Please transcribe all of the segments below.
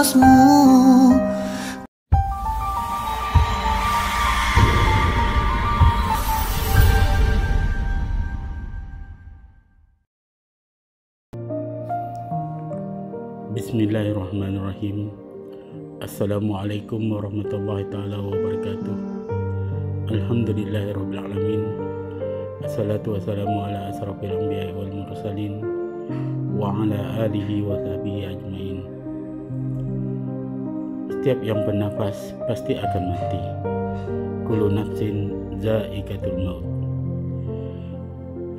atasmu. Bismillahirrahmanirrahim. Assalamualaikum warahmatullahi ta'ala wabarakatuh. Alhamdulillahirrabbilalamin. Assalatu wassalamu ala asrafil anbiya wal mursalin wa ala alihi wa sahbihi ajmain. Setiap yang bernafas pasti akan mati. Kullu nafsin za'iqatul maut.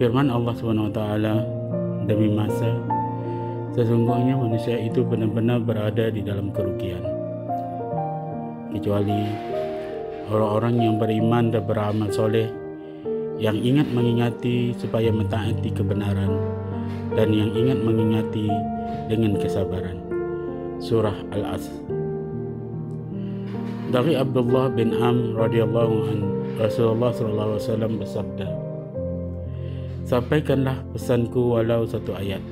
Firman Allah SWT, demi masa, sesungguhnya manusia itu benar-benar berada di dalam kerugian, kecuali orang-orang yang beriman dan beramal soleh, yang ingat mengingati supaya mentaati kebenaran, dan yang ingat mengingati dengan kesabaran. Surah Al-Asr. Dari Abdullah bin Amr radhiyallahu anhu, Rasulullah SAW bersabda, sampaikanlah pesanku walau satu ayat.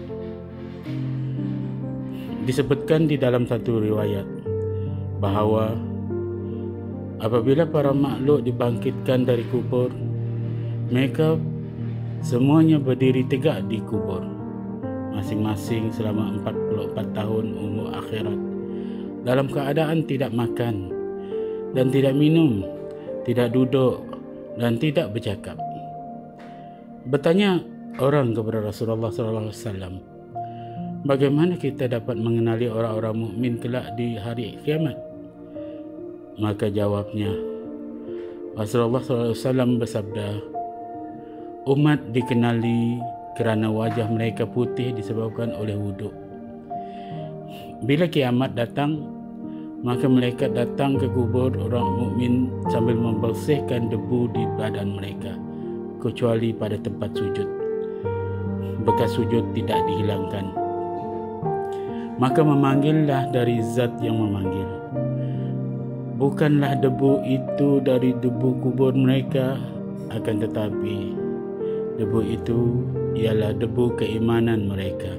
Disebutkan di dalam satu riwayat bahawa apabila para makhluk dibangkitkan dari kubur, mereka semuanya berdiri tegak di kubur, masing-masing selama 44 tahun umur akhirat, dalam keadaan tidak makan dan tidak minum, tidak duduk dan tidak bercakap. Bertanya orang kepada Rasulullah SAW, bagaimana kita dapat mengenali orang-orang mukmin kelak di hari kiamat? Maka jawabnya, Rasulullah SAW bersabda, umat dikenali kerana wajah mereka putih disebabkan oleh wuduk. Bila kiamat datang, maka mereka datang ke kubur orang mukmin sambil membersihkan debu di badan mereka, kecuali pada tempat sujud. Bekas sujud tidak dihilangkan. Maka memanggillah dari zat yang memanggil. Bukanlah debu itu dari debu kubur mereka, akan tetapi debu itu ialah debu keimanan mereka.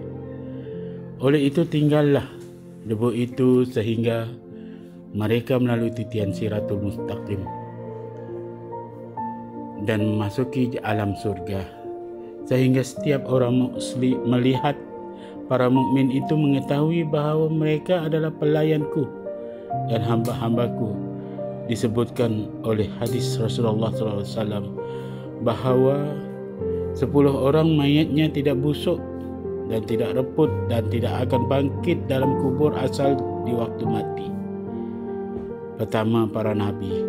Oleh itu tinggallah debu itu sehingga mereka melalui titian Siratul Mustaqim dan memasuki alam surga, sehingga setiap orang muslim melihat para mukmin itu mengetahui bahawa mereka adalah pelayanku dan hamba-hambaku. Disebutkan oleh hadis Rasulullah SAW bahawa 10 orang mayatnya tidak busuk dan tidak reput dan tidak akan bangkit dalam kubur asal di waktu mati. Pertama, para nabi.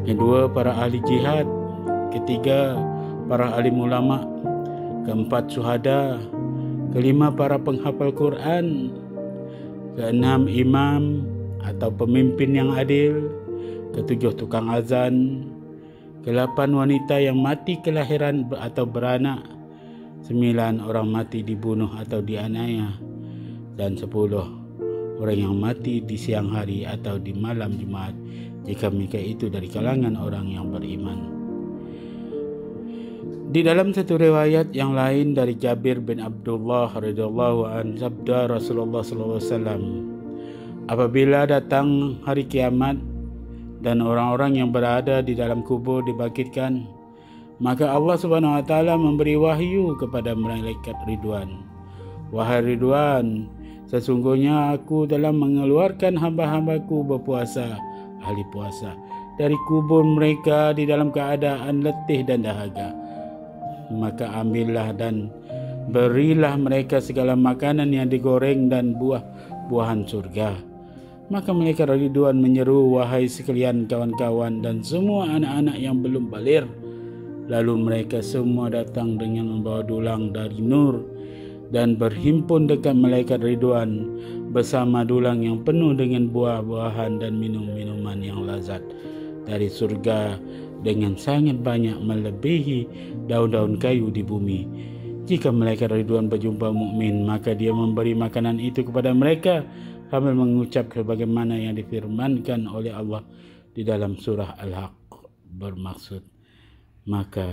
Kedua, para ahli jihad. Ketiga, para alim ulama. Keempat, syuhada. Kelima, para penghafal Quran. Keenam, imam atau pemimpin yang adil. Ketujuh, tukang azan. Kelapan, wanita yang mati kelahiran atau beranak. 9, orang mati dibunuh atau dianiaya. Dan 10, orang yang mati di siang hari atau di malam Jumaat, jika mereka itu dari kalangan orang yang beriman. Di dalam satu riwayat yang lain dari Jabir bin Abdullah radhiyallahu anhu, sabda Rasulullah SAW, apabila datang hari kiamat dan orang-orang yang berada di dalam kubur dibangkitkan, maka Allah Subhanahu wa taala memberi wahyu kepada malaikat Ridwan. Wahai Ridwan, sesungguhnya aku telah mengeluarkan hamba-hambaku berpuasa, ahli puasa, dari kubur mereka di dalam keadaan letih dan dahaga. Maka ambillah dan berilah mereka segala makanan yang digoreng dan buah-buahan surga. Maka malaikat Ridwan menyeru, wahai sekalian kawan-kawan dan semua anak-anak yang belum baligh. Lalu mereka semua datang dengan membawa dulang dari nur dan berhimpun dekat malaikat Ridwan bersama dulang yang penuh dengan buah-buahan dan minum-minuman yang lazat dari surga dengan sangat banyak melebihi daun-daun kayu di bumi. Jika malaikat Ridwan berjumpa mukmin, maka dia memberi makanan itu kepada mereka sambil mengucap sebagaimana yang difirmankan oleh Allah di dalam surah Al-Haqq, bermaksud, maka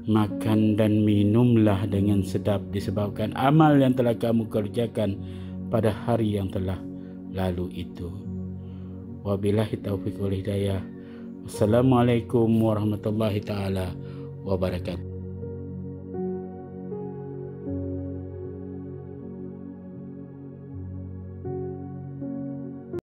makan dan minumlah dengan sedap disebabkan amal yang telah kamu kerjakan pada hari yang telah lalu itu. Wabillahi taufiq wal hidayah. Wassalamualaikum warahmatullahi taala wabarakatuh.